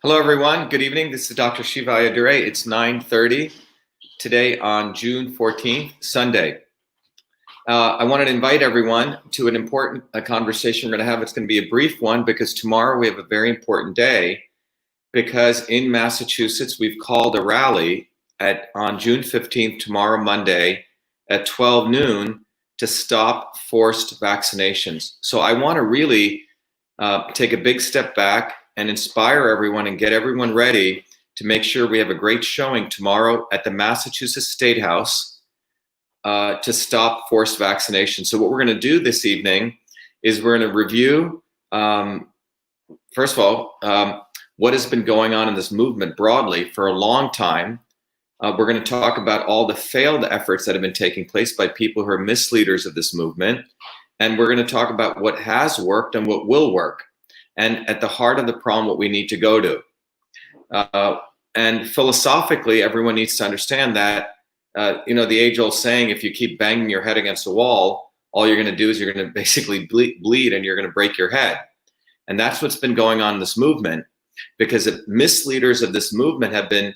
Hello, everyone. Good evening. This is Dr. Shiva. It's 9:30 today on June 14th, Sunday. I wanted to invite everyone to an important conversation we're going to have. It's going to be a brief one because tomorrow we have a very important day because in Massachusetts, we've called a rally on June 15th, tomorrow, Monday, at 12 noon to stop forced vaccinations. So I want to really take a big step back and inspire everyone and get everyone ready to make sure we have a great showing tomorrow at the Massachusetts State House to stop forced vaccination. So what we're going to do this evening is we're going to review, first of all, what has been going on in this movement broadly for a long time. We're going to talk about all the failed efforts that have been taking place by people who are misleaders of this movement. And we're going to talk about what has worked and what will work. And at the heart of the problem, what we need to go to. And philosophically, everyone needs to understand that, the age-old saying, if you keep banging your head against a wall, all you're going to do is you're going to basically bleed and you're going to break your head. And that's what's been going on in this movement, because the misleaders of this movement have been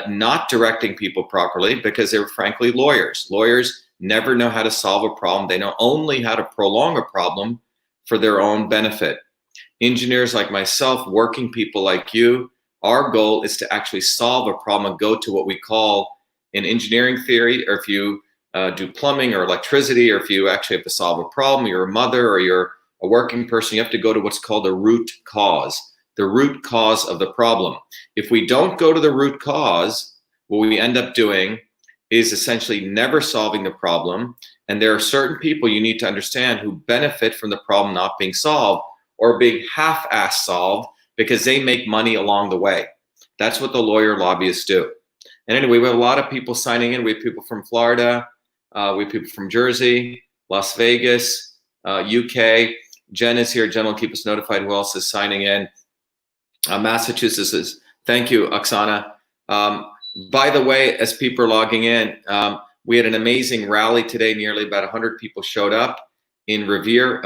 not directing people properly because they're frankly lawyers. Lawyers never know how to solve a problem. They know only how to prolong a problem for their own benefit. Engineers like myself, working people like you, our goal is to actually solve a problem and go to what we call in engineering theory, or if you do plumbing or electricity, or if you actually have to solve a problem, you're a mother or you're a working person, you have to go to what's called a root cause, the root cause of the problem. If we don't go to the root cause, what we end up doing is essentially never solving the problem. And there are certain people you need to understand who benefit from the problem not being solved, or being half-assed solved, because they make money along the way. That's what the lawyer lobbyists do. And anyway, we have a lot of people signing in. We have people from Florida, we have people from Jersey, Las Vegas, UK. Jen is here. Jen will keep us notified who else is signing in. Massachusetts is, thank you, Oksana. By the way, as people are logging in, we had an amazing rally today. Nearly about 100 people showed up in Revere,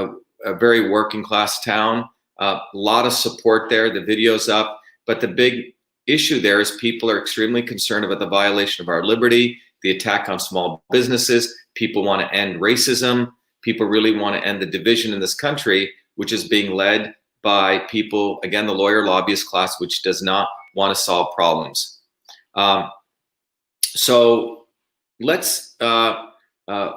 a very working class town. A lot of support there. The video's up. But the big issue there is people are extremely concerned about the violation of our liberty, the attack on small businesses. People want to end racism. People really want to end the division in this country, which is being led by people, again, the lawyer lobbyist class, which does not want to solve problems. So let's,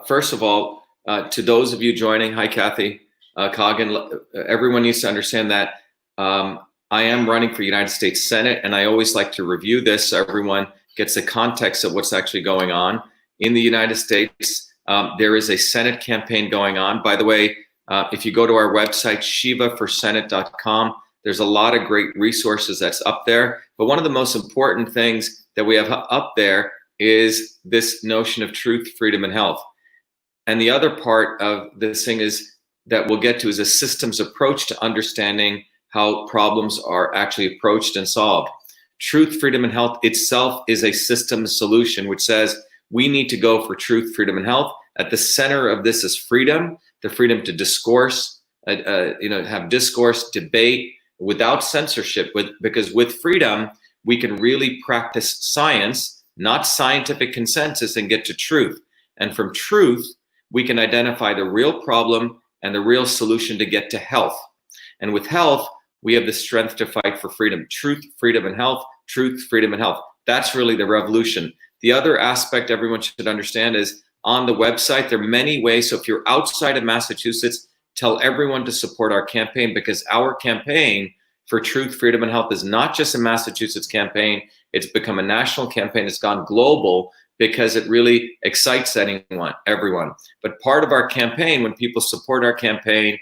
first of all, to those of you joining, hi, Kathy. Coggin, everyone needs to understand that I am running for United States Senate, and I always like to review this so everyone gets the context of what's actually going on. In the United States, there is a Senate campaign going on. By the way, if you go to our website, shivaforsenate.com, there's a lot of great resources that's up there. But one of the most important things that we have up there is this notion of truth, freedom, and health. And the other part of this thing is that we'll get to is a systems approach to understanding how problems are actually approached and solved. Truth, freedom, and health itself is a systems solution, which says we need to go for truth, freedom, and health. At the center of this is freedom, the freedom to discourse, have discourse, debate without censorship, because with freedom, we can really practice science, not scientific consensus, and get to truth. And from truth, we can identify the real problem and the real solution to get to health. And with health, we have the strength to fight for freedom. Truth, freedom, and health. Truth, freedom, and health. That's really the revolution. The other aspect everyone should understand is on the website, there are many ways. So if you're outside of Massachusetts, tell everyone to support our campaign, because our campaign for truth, freedom, and health is not just a Massachusetts campaign. It's become a national campaign. It's gone global because it really excites everyone. But part of our campaign, when people support our campaign,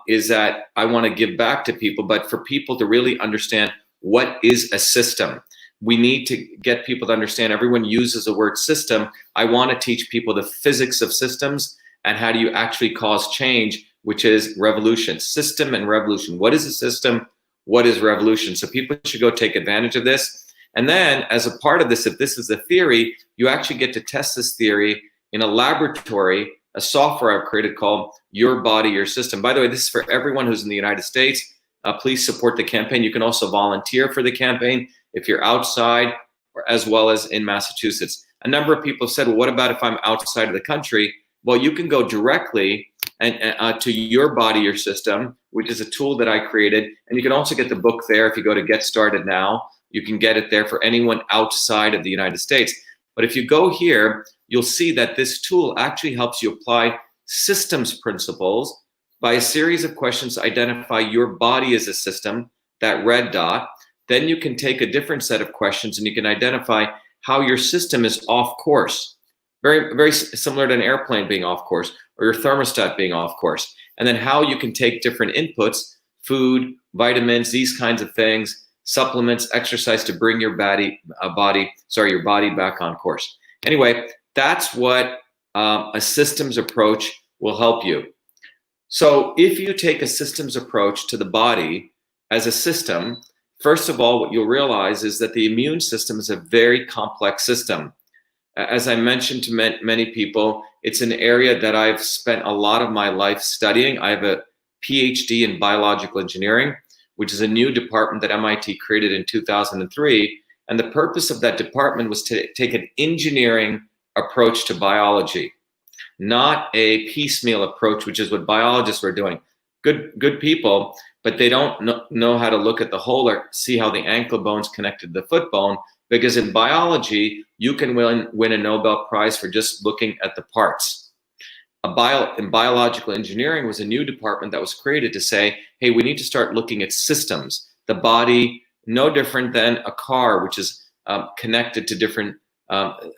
is that I want to give back to people, but for people to really understand what is a system. We need to get people to understand, everyone uses the word system. I want to teach people the physics of systems and how do you actually cause change, which is revolution. System and revolution. What is a system? What is revolution? So people should go take advantage of this. And then as a part of this, if this is a theory, you actually get to test this theory in a laboratory, a software I've created called Your Body, Your System. By the way, this is for everyone who's in the United States. please support the campaign. You can also volunteer for the campaign if you're outside, or as well as in Massachusetts. A number of people said, well, what about if I'm outside of the country? Well, you can go directly to Your Body, Your System, which is a tool that I created. And you can also get the book there. If you go to Get Started Now, you can get it there for anyone outside of the United States. But if you go here, you'll see that this tool actually helps you apply systems principles by a series of questions to identify your body as a system, that red dot. Then you can take a different set of questions and you can identify how your system is off course. Very, very similar to an airplane being off course or your thermostat being off course. And then how you can take different inputs, food, vitamins, these kinds of things, supplements, exercise to bring your body back on course. Anyway, that's what a systems approach will help you. So if you take a systems approach to the body as a system, first of all, what you'll realize is that the immune system is a very complex system. As I mentioned to many people, it's an area that I've spent a lot of my life studying. I have a PhD in biological engineering, which is a new department that MIT created in 2003. And the purpose of that department was to take an engineering approach to biology, not a piecemeal approach, which is what biologists were doing. Good people, but they don't know how to look at the whole or see how the ankle bone's connected to the foot bone, because in biology, you can win a Nobel Prize for just looking at the parts. In biological engineering was a new department that was created to say, hey, we need to start looking at systems. The body, no different than a car, which is connected to different,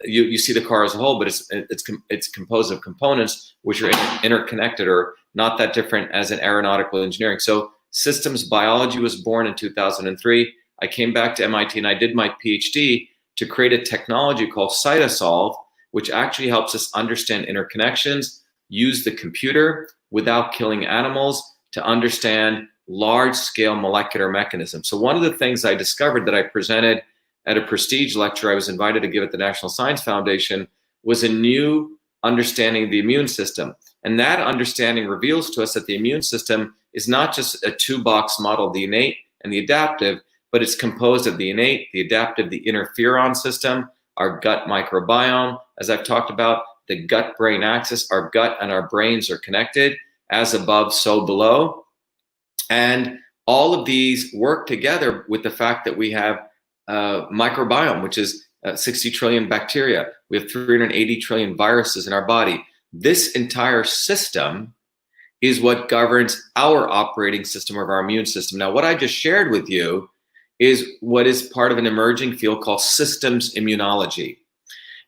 you see the car as a whole, but it's composed of components which are interconnected, or not that different as in aeronautical engineering. So systems biology was born in 2003. I came back to MIT and I did my PhD to create a technology called Cytosolve, which actually helps us understand interconnections, use the computer without killing animals to understand large-scale molecular mechanisms. So one of the things I discovered that I presented at a prestige lecture I was invited to give at the National Science Foundation was a new understanding of the immune system. And that understanding reveals to us that the immune system is not just a two-box model, the innate and the adaptive, but it's composed of the innate, the adaptive, the interferon system, our gut microbiome, as I've talked about, the gut-brain axis. Our gut and our brains are connected, as above, so below. And all of these work together with the fact that we have microbiome, which is 60 trillion bacteria. We have 380 trillion viruses in our body. This entire system is what governs our operating system of our immune system. Now, what I just shared with you is what is part of an emerging field called systems immunology.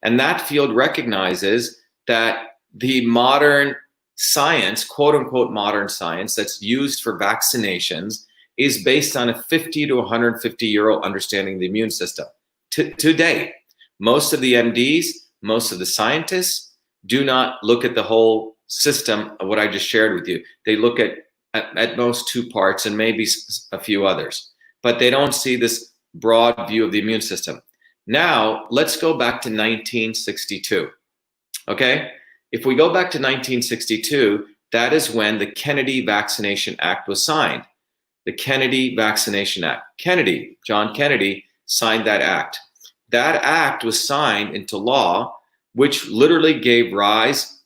And that field recognizes that the modern science, quote unquote modern science, that's used for vaccinations is based on a 50 to 150-year-old understanding of the immune system. Today, most of the MDs, most of the scientists do not look at the whole system of what I just shared with you. They look at most two parts and maybe a few others, but they don't see this broad view of the immune system. Now, let's go back to 1962, okay? If we go back to 1962, that is when the Kennedy Vaccination Act was signed. The Kennedy Vaccination Act. John Kennedy signed that act. That act was signed into law, which literally gave rise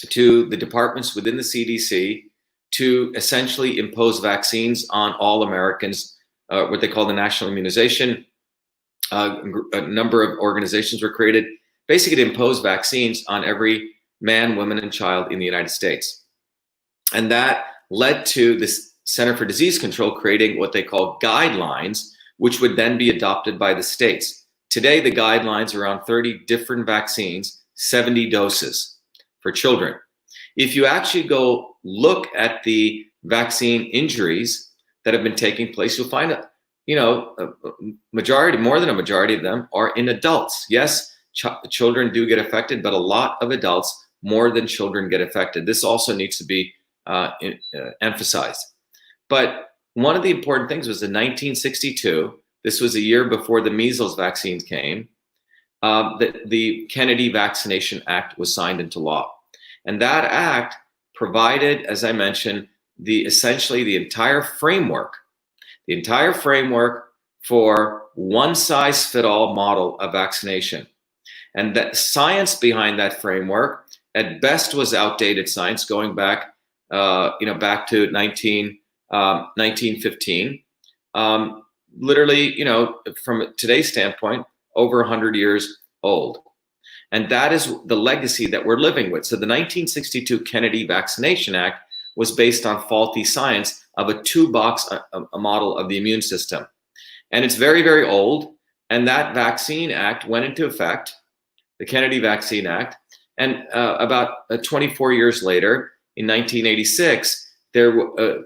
to the departments within the CDC to essentially impose vaccines on all Americans, what they call the National Immunization. A number of organizations were created, basically to impose vaccines on every man, woman, and child in the United States. And that led to this Center for Disease Control creating what they call guidelines, which would then be adopted by the states. Today, the guidelines are around 30 different vaccines, 70 doses for children. If you actually go look at the vaccine injuries that have been taking place, you'll find a majority, more than a majority of them are in adults. Yes, children do get affected, but a lot of adults, more than children, get affected. This also needs to be emphasized. But one of the important things was in 1962, this was a year before the measles vaccine came, the Kennedy Vaccination Act was signed into law. And that act provided, as I mentioned, essentially the entire framework for one-size-fit-all model of vaccination. And that science behind that framework, at best, was outdated science going back, back to 1915. Literally, from today's standpoint, over 100 years old. And that is the legacy that we're living with. So the 1962 Kennedy Vaccination Act was based on faulty science of a two-box a model of the immune system. And it's very, very old. And that Vaccine Act went into effect, the Kennedy Vaccine Act. And about 24 years later, in 1986,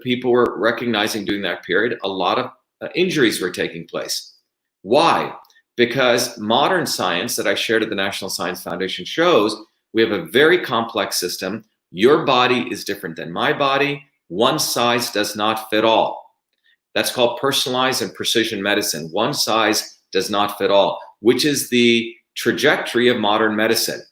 people were recognizing during that period a lot of injuries were taking place. Why? Because modern science that I shared at the National Science Foundation shows we have a very complex system. Your body is different than my body. One size does not fit all. That's called personalized and precision medicine. One size does not fit all, which is the trajectory of modern medicine,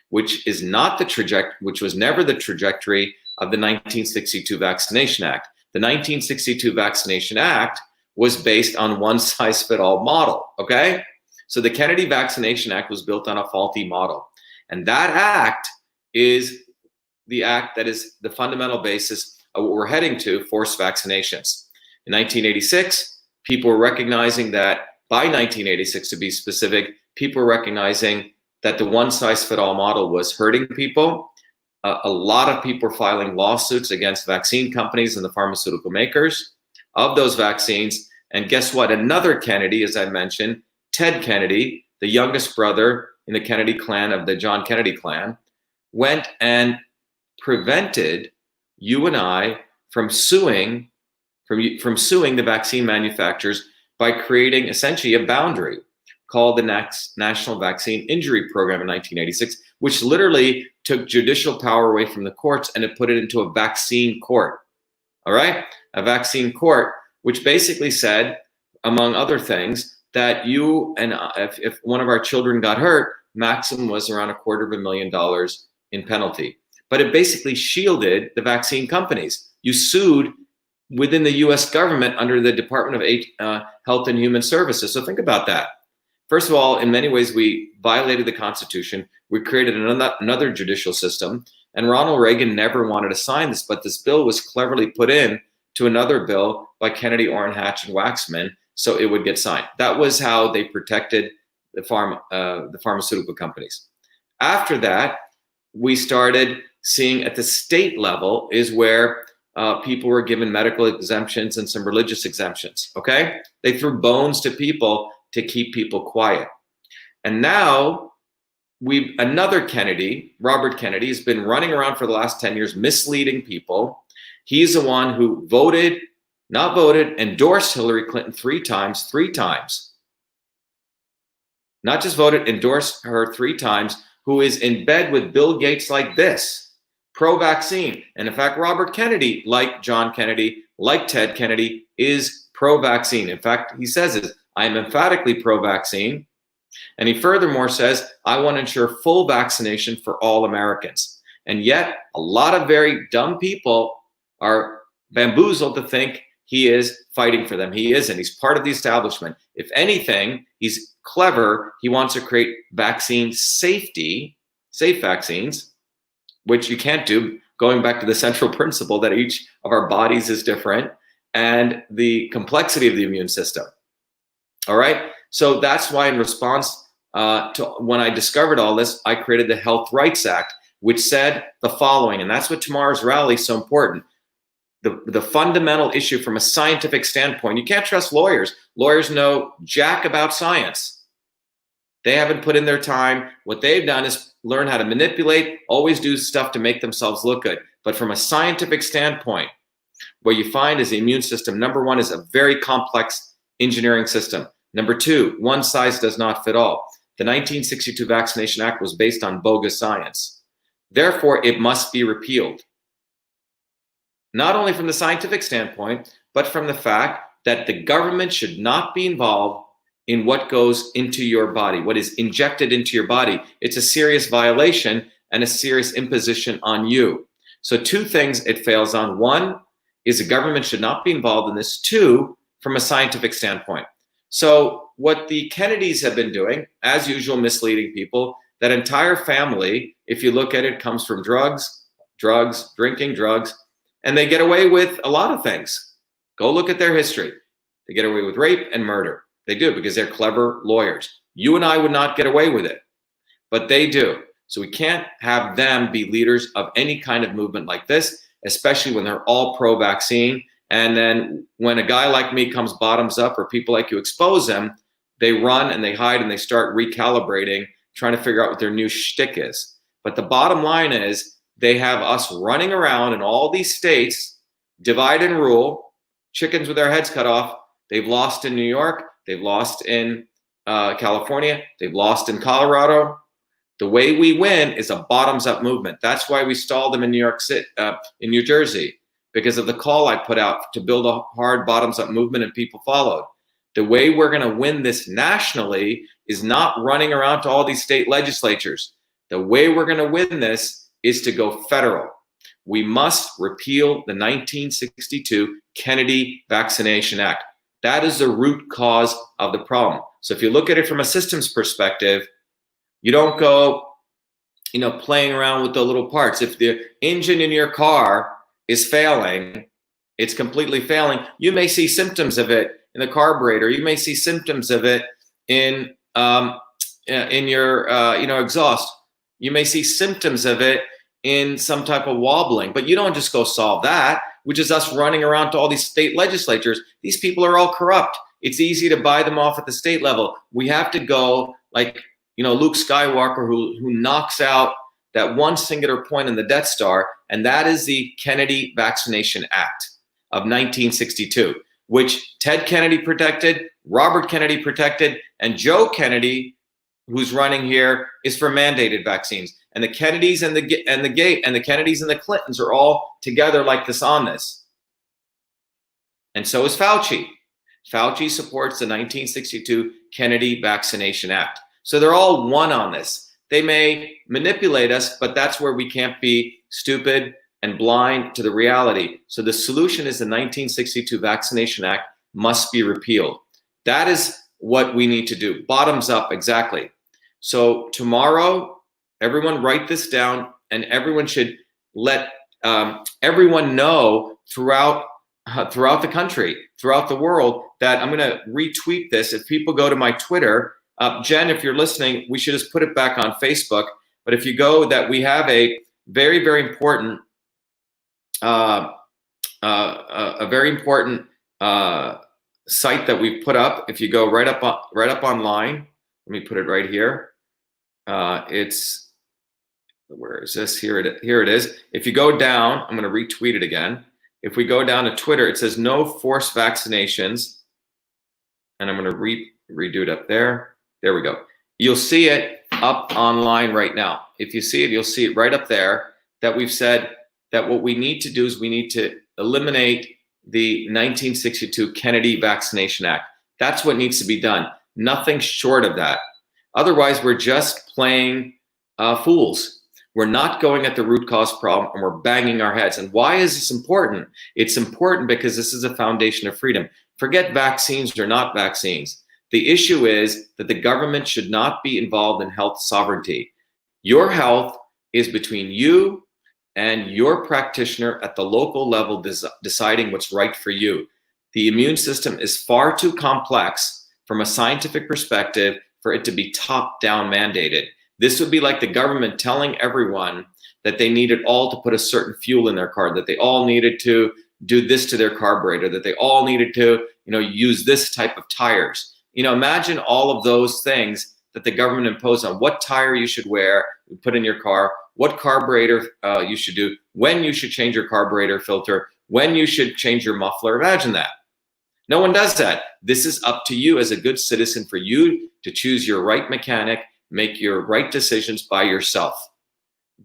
which is not the trajectory, which was never the trajectory of the 1962 Vaccination Act. The 1962 Vaccination Act was based on one size fit all model, okay? So the Kennedy Vaccination Act was built on a faulty model. And that act is the act that is the fundamental basis of what we're heading to, forced vaccinations. In 1986, people were recognizing that, by 1986 to be specific, people were recognizing that the one-size-fit-all model was hurting people. A lot of people were filing lawsuits against vaccine companies and the pharmaceutical makers of those vaccines. And guess what? Another Kennedy, as I mentioned, Ted Kennedy, the youngest brother in the Kennedy clan of the John Kennedy clan, went and prevented you and I from suing the vaccine manufacturers by creating essentially a boundary called the National Vaccine Injury Program in 1986, which literally took judicial power away from the courts and it put it into a vaccine court. All right? A vaccine court, which basically said, among other things, that you and if one of our children got hurt, maximum was around $250,000 in penalty. But it basically shielded the vaccine companies. You sued within the US government under the Department of Health and Human Services. So think about that. First of all, in many ways, we violated the Constitution. We created another judicial system. And Ronald Reagan never wanted to sign this, but this bill was cleverly put in to another bill by Kennedy, Orrin-Hatch, and Waxman, so it would get signed. That was how they protected the pharmaceutical companies. After that, we started seeing at the state level is where people were given medical exemptions and some religious exemptions, okay? They threw bones to people to keep people quiet. And now another Kennedy, Robert Kennedy, has been running around for the last 10 years misleading people. He's the one who endorsed Hillary Clinton three times. Not just voted, endorsed her 3 times, who is in bed with Bill Gates like this, pro-vaccine. And in fact, Robert Kennedy, like John Kennedy, like Ted Kennedy, is pro-vaccine. In fact, he says it, I am emphatically pro-vaccine. And he furthermore says, I want to ensure full vaccination for all Americans. And yet, a lot of very dumb people are bamboozled to think he is fighting for them. He isn't. He's part of the establishment. If anything, he's clever. He wants to create vaccine safety, safe vaccines, which you can't do, going back to the central principle that each of our bodies is different and the complexity of the immune system. All right. So that's why, in response to when I discovered all this, I created the Health Rights Act, which said the following, and that's what tomorrow's rally is so important. The fundamental issue from a scientific standpoint, you can't trust lawyers. Lawyers know jack about science. They haven't put in their time. What they've done is learn how to manipulate, always do stuff to make themselves look good. But from a scientific standpoint, what you find is the immune system, number one, is a very complex engineering system. Number two, one size does not fit all. The 1962 Vaccination Act was based on bogus science. Therefore, it must be repealed. Not only from the scientific standpoint, but from the fact that the government should not be involved in what goes into your body, what is injected into your body. It's a serious violation and a serious imposition on you. So 2 things it fails on. 1, is the government should not be involved in this too, from a scientific standpoint. So what the Kennedys have been doing, as usual, misleading people. That entire family, if you look at it, comes from drugs, drinking drugs, and they get away with a lot of things. Go look at their history. They get away with rape and murder. They do, because they're clever lawyers. You and I would not get away with it, but they do. So we can't have them be leaders of any kind of movement like this, especially when they're all pro-vaccine. And then when a guy like me comes bottoms up, or people like you expose them, they run and they hide and they start recalibrating, trying to figure out what their new shtick is. But the bottom line is, they have us running around in all these states, divide and rule, chickens with their heads cut off. They've lost in New York. They've lost in California. They've lost in Colorado. The way we win is a bottoms-up movement. That's why we stalled them in New York City, in New Jersey, because of the call I put out to build a hard bottoms-up movement, and people followed. The way we're going to win this nationally is not running around to all these state legislatures. The way we're going to win this is to go federal. We must repeal the 1962 Kennedy Vaccination Act. That is the root cause of the problem. So if you look at it from a systems perspective, you don't go, playing around with the little parts. If the engine in your car is failing, it's completely failing, you may see symptoms of it in the carburetor. You may see symptoms of it in your exhaust. You may see symptoms of it in some type of wobbling, but you don't just go solve that, which is us running around to all these state legislatures. These people are all corrupt. It's easy to buy them off at the state level. We have to go like, Luke Skywalker, who knocks out that one singular point in the Death Star, and that is the Kennedy Vaccination Act of 1962, which Ted Kennedy protected, Robert Kennedy protected, and Joe Kennedy, who's running here, is for mandated vaccines. And the Kennedys and the Kennedys and the Clintons are all together like this on this. And so is Fauci. Fauci supports the 1962 Kennedy Vaccination Act. So they're all one on this. They may manipulate us, but that's where we can't be stupid and blind to the reality. So the solution is the 1962 Vaccination Act must be repealed. That is what we need to do. Bottoms up, exactly. So tomorrow, everyone write this down, and everyone should let everyone know throughout the country, throughout the world, that I'm going to retweet this. If people go to my Twitter, Jen, if you're listening, we should just put it back on Facebook. But if you go, that we have a very, very important, site that we've put up. If you go right up online, let me put it right here. It's, where is this? Here it is. If you go down, I'm going to retweet it again. If we go down to Twitter, it says no forced vaccinations, and I'm going to redo it up there. There we go. You'll see it up online right now. If you see it, you'll see it right up there, that we've said that what we need to do is we need to eliminate the 1962 Kennedy Vaccination Act. That's what needs to be done. Nothing short of that. Otherwise, we're just playing fools. We're not going at the root cause problem, and we're banging our heads. And why is this important? It's important because this is a foundation of freedom. Forget vaccines or not vaccines. The issue is that the government should not be involved in health sovereignty. Your health is between you and your practitioner at the local level, deciding what's right for you. The immune system is far too complex from a scientific perspective for it to be top-down mandated. This would be like the government telling everyone that they needed all to put a certain fuel in their car, that they all needed to do this to their carburetor, that they all needed to, use this type of tires. Imagine all of those things that the government imposed on what tire you should wear, put in your car, what carburetor you should do, when you should change your carburetor filter, when you should change your muffler. Imagine that. No one does that. This is up to you as a good citizen, for you to choose your right mechanic, make your right decisions by yourself.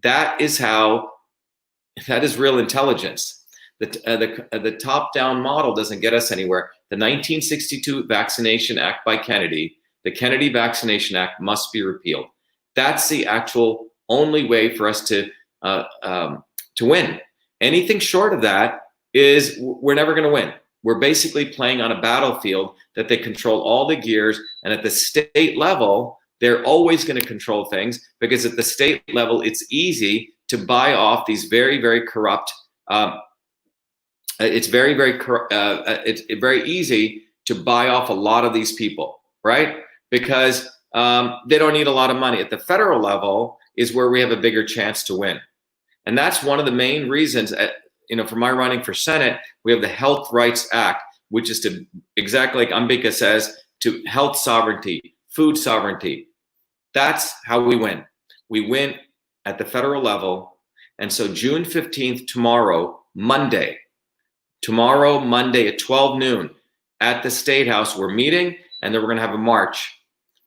That is real intelligence. The top-down model doesn't get us anywhere. The 1962 Vaccination Act by Kennedy, the Kennedy Vaccination Act, must be repealed. That's the actual only way for us to win. Anything short of that is we're never going to win. We're basically playing on a battlefield that they control all the gears, and at the state level, they're always going to control things, because at the state level, it's easy to buy off these very, very corrupt. It's very easy to buy off a lot of these people, right? Because they don't need a lot of money. At the federal level is where we have a bigger chance to win, and that's one of the main reasons. For my running for Senate, we have the Health Rights Act, which is to, exactly like Ambika says, to health sovereignty, food sovereignty. That's how we win. We win at the federal level. And so June 15th, tomorrow, Monday at 12 noon at the State House, we're meeting, and then we're going to have a march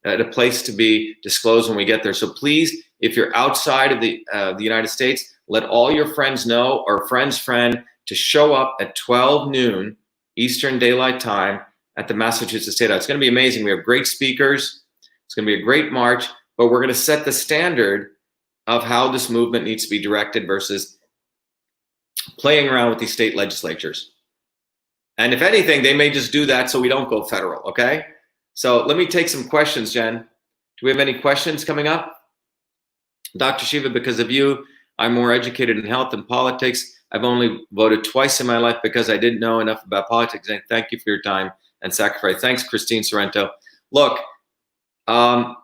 at a place to be disclosed when we get there. So please, if you're outside of the United States, let all your friends know, or friend's friend, to show up at 12 noon Eastern Daylight Time at the Massachusetts State House. It's going to be amazing. We have great speakers. It's going to be a great march, but we're going to set the standard of how this movement needs to be directed versus playing around with these state legislatures. And if anything, they may just do that so we don't go federal, okay? So let me take some questions, Jen. Do we have any questions coming up? Dr. Shiva, because of you, I'm more educated in health and politics. I've only voted twice in my life because I didn't know enough about politics. And thank you for your time and sacrifice. Thanks, Christine Sorrento. Look, I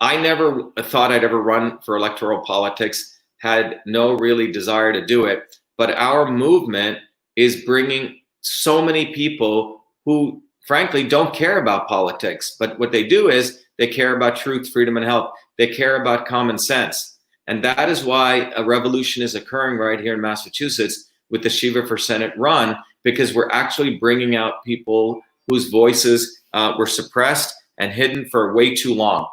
never thought I'd ever run for electoral politics, had no really desire to do it. But our movement is bringing so many people who, frankly, don't care about politics. But what they do is they care about truth, freedom, and health. They care about common sense. And that is why a revolution is occurring right here in Massachusetts with the Shiva for Senate run, because we're actually bringing out people whose voices were suppressed and hidden for way too long.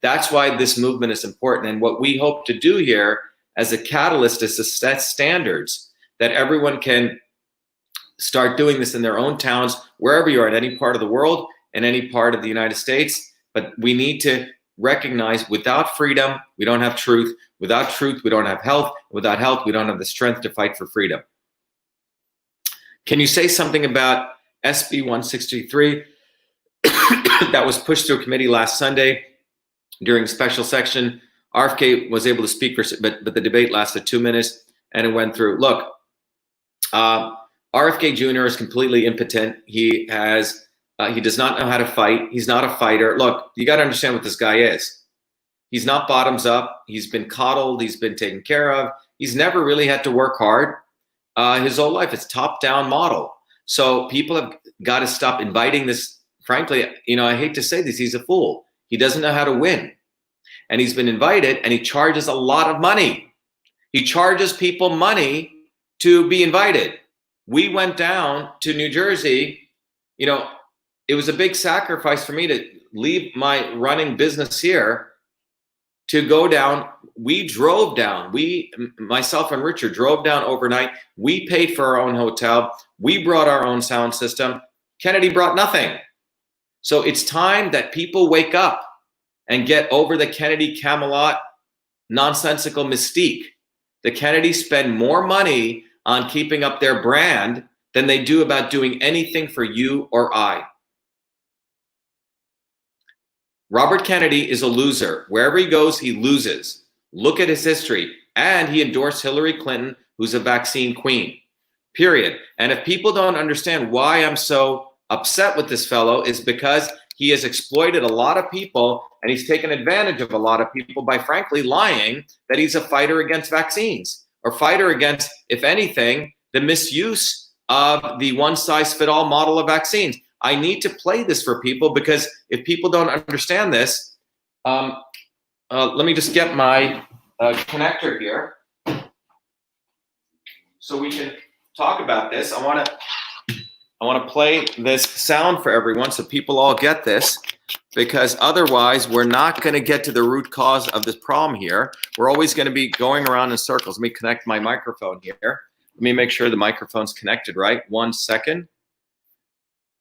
That's why this movement is important. And what we hope to do here as a catalyst is to set standards that everyone can start doing this in their own towns, wherever you are, in any part of the world, in any part of the United States. But we need to recognize, without freedom, we don't have truth. Without truth, we don't have health. Without health, we don't have the strength to fight for freedom. Can you say something about SB 163 that was pushed through a committee last Sunday during special section? RFK was able to speak, but the debate lasted 2 minutes and it went through. Look, RFK Jr. is completely impotent. He does not know how to fight. He's not a fighter. Look, you got to understand what this guy is. He's not bottoms up. He's been coddled. He's been taken care of. He's never really had to work hard his whole life. It's top-down model. So people have got to stop inviting this. Frankly, I hate to say this, he's a fool. He doesn't know how to win. And he's been invited, and he charges a lot of money. He charges people money to be invited. We went down to New Jersey. It was a big sacrifice for me to leave my running business here to go down. We drove down. Myself and Richard drove down overnight. We paid for our own hotel. We brought our own sound system. Kennedy brought nothing. So it's time that people wake up and get over the Kennedy Camelot nonsensical mystique. The Kennedys spend more money on keeping up their brand than they do about doing anything for you or I. Robert Kennedy is a loser. Wherever he goes, he loses. Look at his history. And he endorsed Hillary Clinton, who's a vaccine queen, period. And if people don't understand why I'm so upset with this fellow, is because he has exploited a lot of people, and he's taken advantage of a lot of people by frankly lying that he's a fighter against vaccines, or fighter against, if anything, the misuse of the one-size-fit-all model of vaccines. I need to play this for people, because if people don't understand this, let me just get my connector here so we can talk about this. I want to play this sound for everyone so people all get this, because otherwise we're not going to get to the root cause of this problem here. We're always going to be going around in circles. Let me connect my microphone here. Let me make sure the microphone's connected right. 1 second.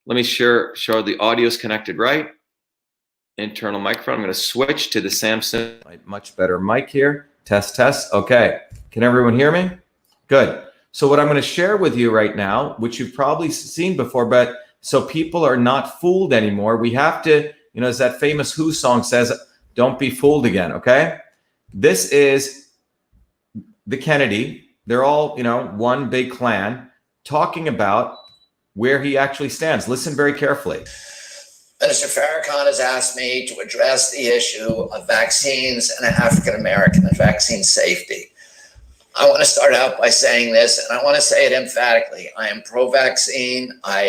Let me show the audio's connected right. Internal microphone. I'm going to switch to the Samsung. Much better mic here. Test, test. Okay. Can everyone hear me? Good. So what I'm going to share with you right now, which you've probably seen before, but so people are not fooled anymore, we have to, as that famous Who song says, don't be fooled again, okay? This is the Kennedy. They're all, one big clan talking about where he actually stands. Listen very carefully. Minister Farrakhan has asked me to address the issue of vaccines and African-American and vaccine safety. I want to start out by saying this, and I want to say it emphatically. I am pro-vaccine. I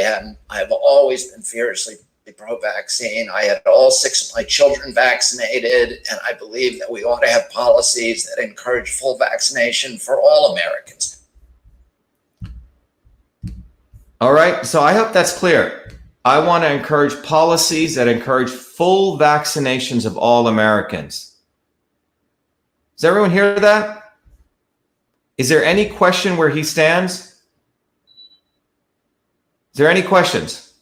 have always been fiercely pro-vaccine. I had all 6 of my children vaccinated, and I believe that we ought to have policies that encourage full vaccination for all Americans. All right, so I hope that's clear. I want to encourage policies that encourage full vaccinations of all Americans. Does everyone hear that? Is there any question where he stands? Is there any questions?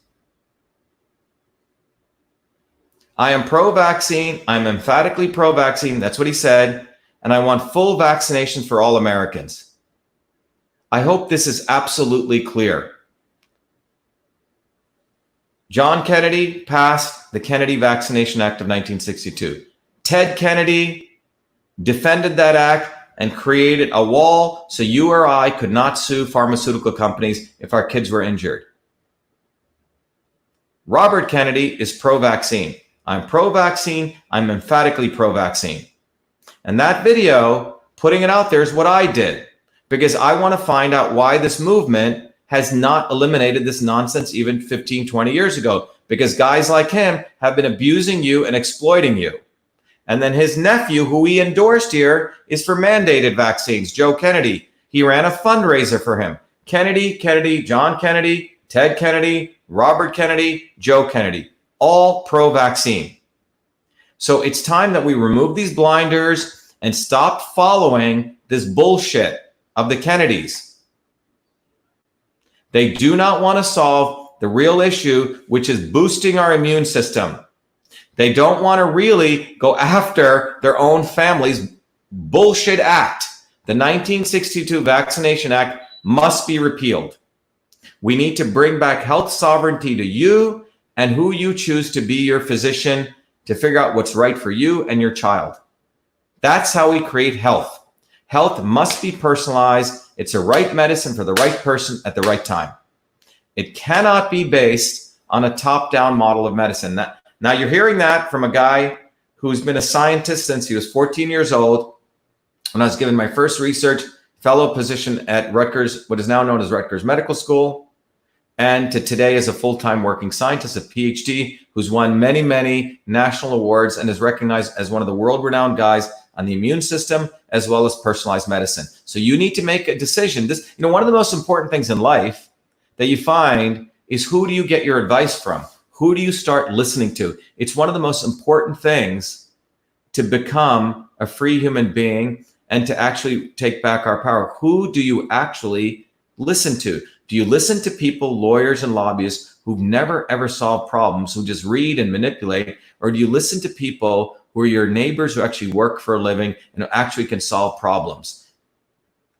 I am pro-vaccine. I'm emphatically pro-vaccine. That's what he said. And I want full vaccinations for all Americans. I hope this is absolutely clear. John Kennedy passed the Kennedy Vaccination Act of 1962. Ted Kennedy defended that act and created a wall so you or I could not sue pharmaceutical companies if our kids were injured. Robert Kennedy is pro-vaccine. I'm pro-vaccine. I'm emphatically pro-vaccine. And that video, putting it out there, is what I did, because I want to find out why this movement has not eliminated this nonsense even 15, 20 years ago, because guys like him have been abusing you and exploiting you. And then his nephew, who he endorsed here, is for mandated vaccines, Joe Kennedy. He ran a fundraiser for him. Kennedy, John Kennedy, Ted Kennedy, Robert Kennedy, Joe Kennedy, all pro-vaccine. So it's time that we remove these blinders and stop following this bullshit of the Kennedys. They do not want to solve the real issue, which is boosting our immune system. They don't want to really go after their own family's bullshit act. The 1962 Vaccination Act must be repealed. We need to bring back health sovereignty to you and who you choose to be your physician to figure out what's right for you and your child. That's how we create health. Health must be personalized. It's a right medicine for the right person at the right time. It cannot be based on a top-down model of medicine. Now, you're hearing that from a guy who's been a scientist since he was 14 years old. When I was given my first research fellow position at Rutgers, what is now known as Rutgers Medical School, and to today as a full-time working scientist, a PhD, who's won many, many national awards and is recognized as one of the world-renowned guys on the immune system as well as personalized medicine. So you need to make a decision. One of the most important things in life that you find is, who do you get your advice from? Who do you start listening to? It's one of the most important things to become a free human being and to actually take back our power. Who do you actually listen to? Do you listen to people, lawyers and lobbyists, who've never ever solved problems, who just read and manipulate? Or do you listen to people who are your neighbors, who actually work for a living and who actually can solve problems?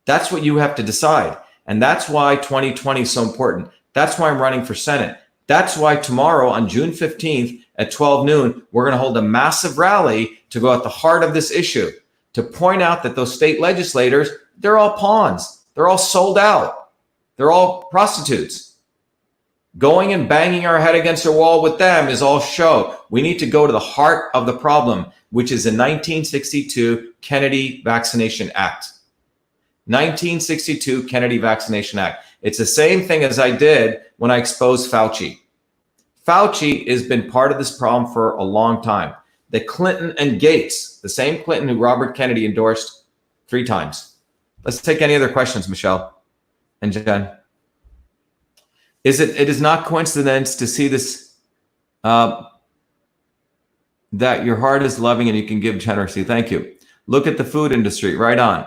That's what you have to decide. And that's why 2020 is so important. That's why I'm running for Senate. That's why tomorrow on June 15th at 12 noon, we're going to hold a massive rally to go at the heart of this issue, to point out that those state legislators, they're all pawns. They're all sold out. They're all prostitutes. Going and banging our head against a wall with them is all show. We need to go to the heart of the problem, which is the 1962 Kennedy Vaccination Act. 1962 Kennedy Vaccination Act. It's the same thing as I did when I exposed Fauci. Fauci has been part of this problem for a long time. The Clinton and Gates, the same Clinton who Robert Kennedy endorsed 3 times. Let's take any other questions, Michelle and Jen. It is not coincidence to see this, that your heart is loving and you can give generously. Thank you. Look at the food industry, right on.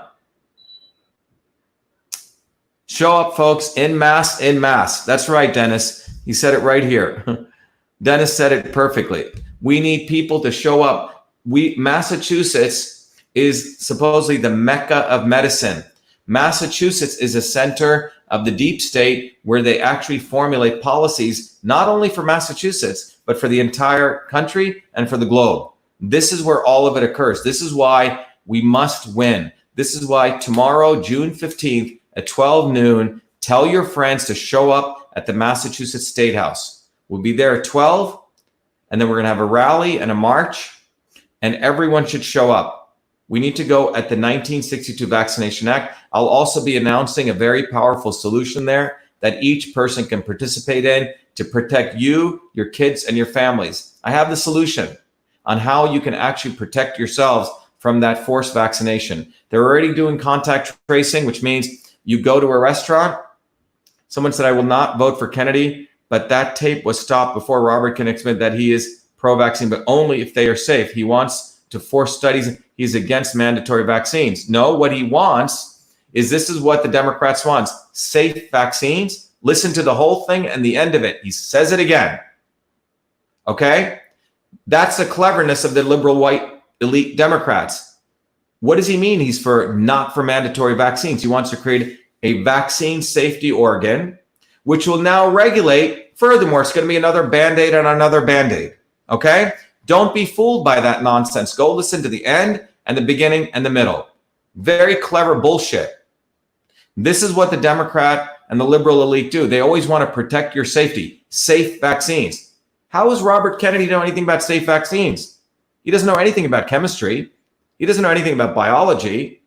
Show up, folks, en masse, en masse. That's right, Dennis. He said it right here. Dennis said it perfectly. We need people to show up. Massachusetts is supposedly the mecca of medicine. Massachusetts is a center of the deep state where they actually formulate policies, not only for Massachusetts, but for the entire country and for the globe. This is where all of it occurs. This is why we must win. This is why tomorrow, June 15th at 12 noon, tell your friends to show up at the Massachusetts State House. We'll be there at 12, and then we're going to have a rally and a march, and everyone should show up. We need to go at the 1962 Vaccination Act. I'll also be announcing a very powerful solution there that each person can participate in to protect you, your kids, and your families. I have the solution on how you can actually protect yourselves from that forced vaccination. They're already doing contact tracing, which means you go to a restaurant. Someone said, I will not vote for Kennedy, but that tape was stopped before Robert can admit that he is pro-vaccine, but only if they are safe. He wants to force studies. He's against mandatory vaccines. No, what he wants is, this is what the Democrats want: safe vaccines. Listen to the whole thing and the end of it. He says it again. Okay? That's the cleverness of the liberal white elite Democrats. What does he mean he's not for mandatory vaccines? He wants to create a vaccine safety organ, which will now regulate. Furthermore, it's going to be another Band-Aid on another Band-Aid. Okay? Don't be fooled by that nonsense. Go listen to the end and the beginning and the middle. Very clever bullshit. This is what the Democrat and the liberal elite do. They always want to protect your safety. Safe vaccines. How does Robert Kennedy know anything about safe vaccines? He doesn't know anything about chemistry. He doesn't know anything about biology.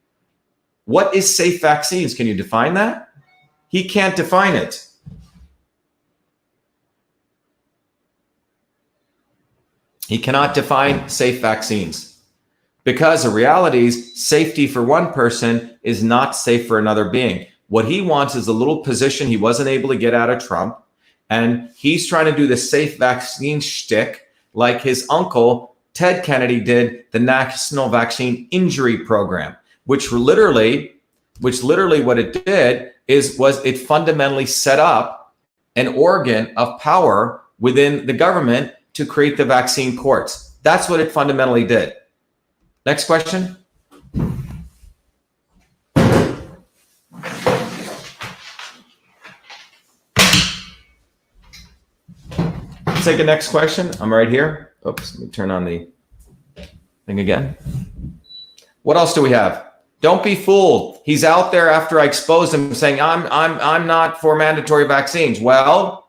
What is safe vaccines? Can you define that? He can't define it. He cannot define safe vaccines, because the reality is safety for one person is not safe for another being. What he wants is a little position he wasn't able to get out of Trump, and he's trying to do the safe vaccine shtick like his uncle Ted Kennedy did the National Vaccine Injury Program, which literally what it did was it fundamentally set up an organ of power within the government to create the vaccine courts. That's what it fundamentally did. Next question. Let's take the next question. I'm right here. Oops, let me turn on the thing again. What else do we have? Don't be fooled. He's out there after I exposed him saying, I'm not for mandatory vaccines. Well,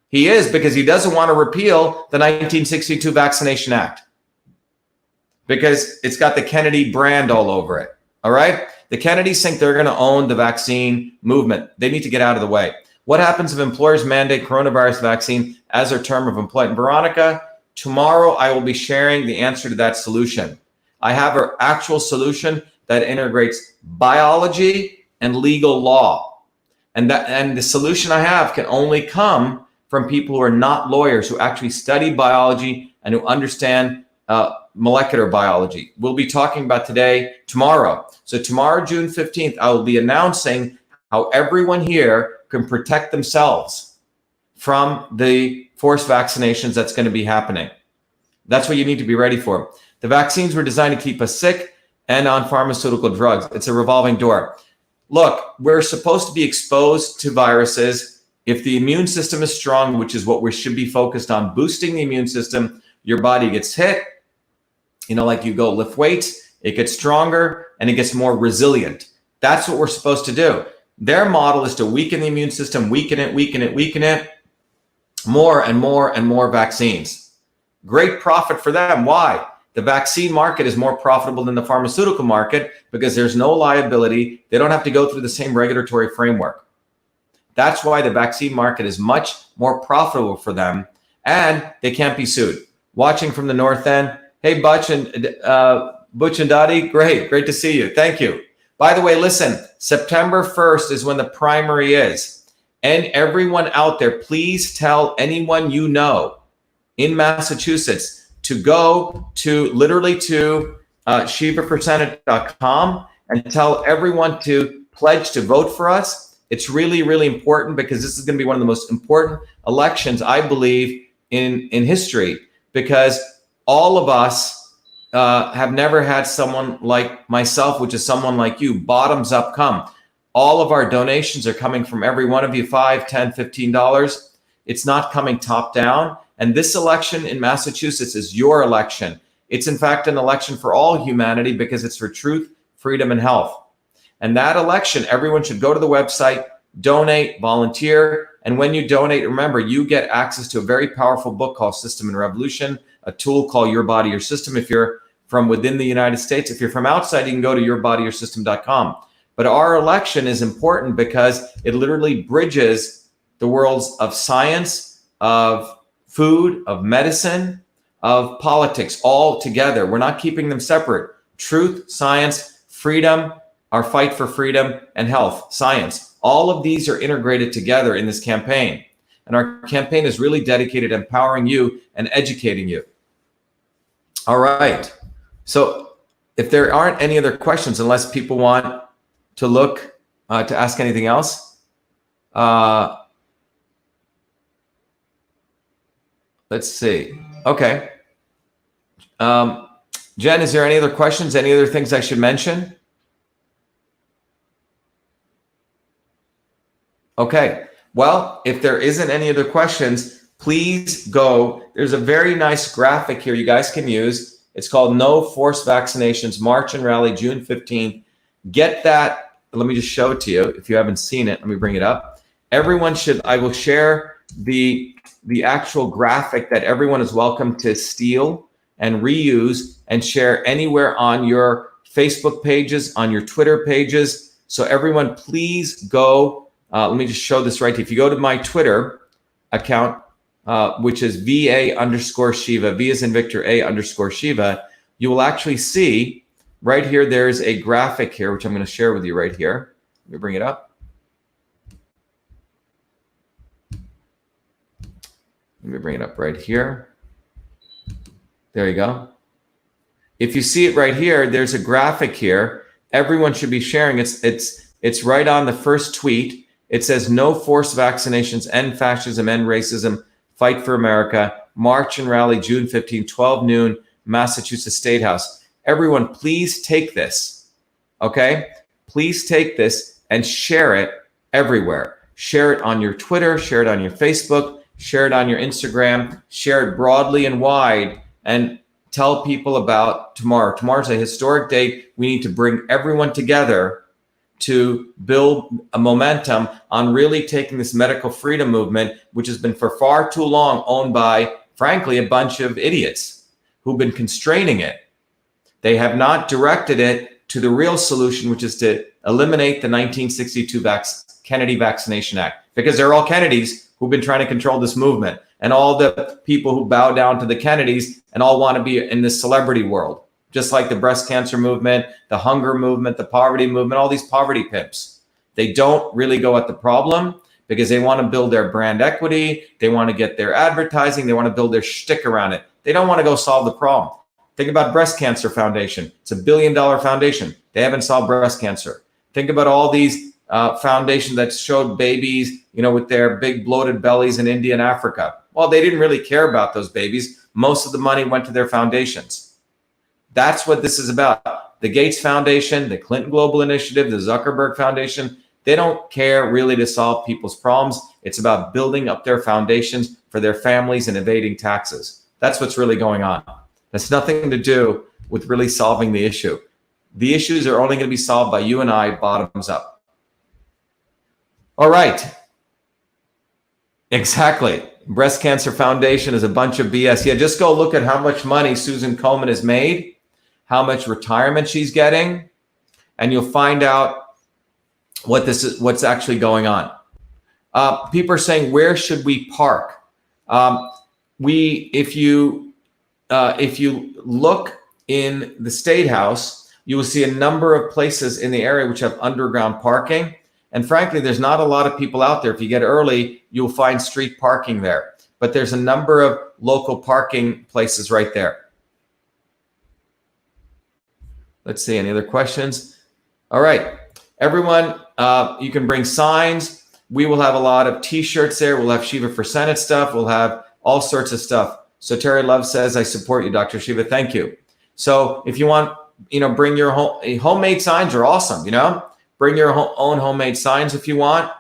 he is, because he doesn't want to repeal the 1962 Vaccination Act, because it's got the Kennedy brand all over it. All right? The Kennedys think they're going to own the vaccine movement. They need to get out of the way. What happens if employers mandate coronavirus vaccine as their term of employment? Veronica, tomorrow I will be sharing the answer to that solution. I have an actual solution that integrates biology and legal law. And the solution I have can only come from people who are not lawyers, who actually study biology and who understand molecular biology. We'll be talking about tomorrow. So tomorrow, June 15th, I will be announcing how everyone here can protect themselves from the forced vaccinations that's going to be happening. That's what you need to be ready for. The vaccines were designed to keep us sick and on pharmaceutical drugs. It's a revolving door. Look, we're supposed to be exposed to viruses. If the immune system is strong, which is what we should be focused on, boosting the immune system, your body gets hit, like you go lift weights, it gets stronger and it gets more resilient. That's what we're supposed to do. Their model is to weaken the immune system, weaken it, more and more and more vaccines. Great profit for them. Why? The vaccine market is more profitable than the pharmaceutical market because there's no liability. They don't have to go through the same regulatory framework. That's why the vaccine market is much more profitable for them, and they can't be sued. Watching from the North End, hey, Butch and Dottie, great to see you. Thank you. By the way, listen, September 1st is when the primary is. And everyone out there, please tell anyone you know in Massachusetts to go to shivaforsenate.com and tell everyone to pledge to vote for us. It's really, really important, because this is going to be one of the most important elections, I believe, in history, because all of us have never had someone like myself, which is someone like you, bottoms up come. All of our donations are coming from every one of you, $5, $10, $15. It's not coming top down. And this election in Massachusetts is your election. It's in fact an election for all humanity because it's for truth, freedom, and health. And that election, everyone should go to the website, donate, volunteer. And when you donate, remember, you get access to a very powerful book called System and Revolution, a tool called Your Body, Your System. If you're from within the United States, if you're from outside, you can go to yourbodyyoursystem.com. But our election is important because it literally bridges the worlds of science, of food, of medicine, of politics all together. We're not keeping them separate. Truth, science, freedom, our fight for freedom, and health, science. All of these are integrated together in this campaign. And our campaign is really dedicated to empowering you and educating you. All right. So if there aren't any other questions, unless people want to look to ask anything else, let's see. Okay. Jen, is there any other questions? Any other things I should mention? Okay. Well, if there isn't any other questions, please go. There's a very nice graphic here you guys can use. It's called No Forced Vaccinations, March and Rally, June 15th. Get that. Let me just show it to you. If you haven't seen it, let me bring it up. Everyone should, I will share the actual graphic that everyone is welcome to steal and reuse and share anywhere on your Facebook pages, on your Twitter pages. So everyone, please go. Let me just show this right to you. If you go to my Twitter account, which is VA_Shiva, V as in Victor, A_Shiva, you will actually see right here, there's a graphic here, which I'm going to share with you right here. Let me bring it up. Let me bring it up right here. There you go. If you see it right here, there's a graphic here. Everyone should be sharing. It's right on the first tweet. It says, no forced vaccinations, end fascism, end racism, fight for America, March and Rally, June 15, 12 noon, Massachusetts State House. Everyone, please take this, okay? Please take this and share it everywhere. Share it on your Twitter, share it on your Facebook, share it on your Instagram, share it broadly and wide, and tell people about tomorrow. Tomorrow's a historic day. We need to bring everyone together to build a momentum on really taking this medical freedom movement, which has been for far too long owned by, frankly, a bunch of idiots who've been constraining it. They have not directed it to the real solution, which is to eliminate the 1962 Kennedy Vaccination Act, because they're all Kennedys who've been trying to control this movement, and all the people who bow down to the Kennedys and all want to be in this celebrity world, just like the breast cancer movement, the hunger movement, the poverty movement, all these poverty pimps. They don't really go at the problem because they want to build their brand equity. They want to get their advertising. They want to build their shtick around it. They don't want to go solve the problem. Think about Breast Cancer Foundation. It's $1 billion foundation. They haven't solved breast cancer. Think about all these foundations that showed babies, with their big bloated bellies in India and Africa. Well, they didn't really care about those babies. Most of the money went to their foundations. That's what this is about. The Gates Foundation, the Clinton Global Initiative, the Zuckerberg Foundation, they don't care really to solve people's problems. It's about building up their foundations for their families and evading taxes. That's what's really going on. That's nothing to do with really solving the issue. The issues are only going to be solved by you and I, bottoms up. All right. Exactly. Breast Cancer Foundation is a bunch of BS. Yeah, just go look at how much money Susan Komen has made, how much retirement she's getting, and you'll find out what's actually going on. People are saying, where should we park? If you look in the State House, you will see a number of places in the area which have underground parking. And frankly, there's not a lot of people out there. If you get early, you'll find street parking there. But there's a number of local parking places right there. Let's see, any other questions? All right, everyone, you can bring signs. We will have a lot of t-shirts there. We'll have Shiva for Senate stuff. We'll have all sorts of stuff. So Terry Love says, I support you, Dr. Shiva. Thank you. So if you want, bring your homemade signs are awesome, Bring your own homemade signs if you want.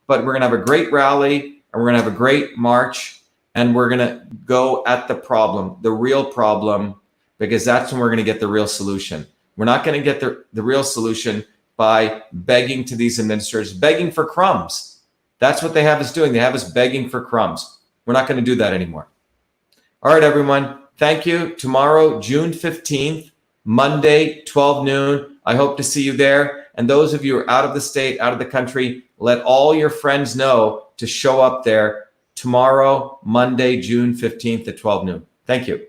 But we're going to have a great rally, and we're going to have a great march, and we're going to go at the problem, the real problem, because that's when we're going to get the real solution. We're not going to get the real solution by begging to these administrators, begging for crumbs. That's what they have us doing. They have us begging for crumbs. We're not going to do that anymore. All right, everyone. Thank you. Tomorrow, June 15th, Monday, 12 noon. I hope to see you there. And those of you who are out of the state, out of the country, let all your friends know to show up there tomorrow, Monday, June 15th at 12 noon. Thank you.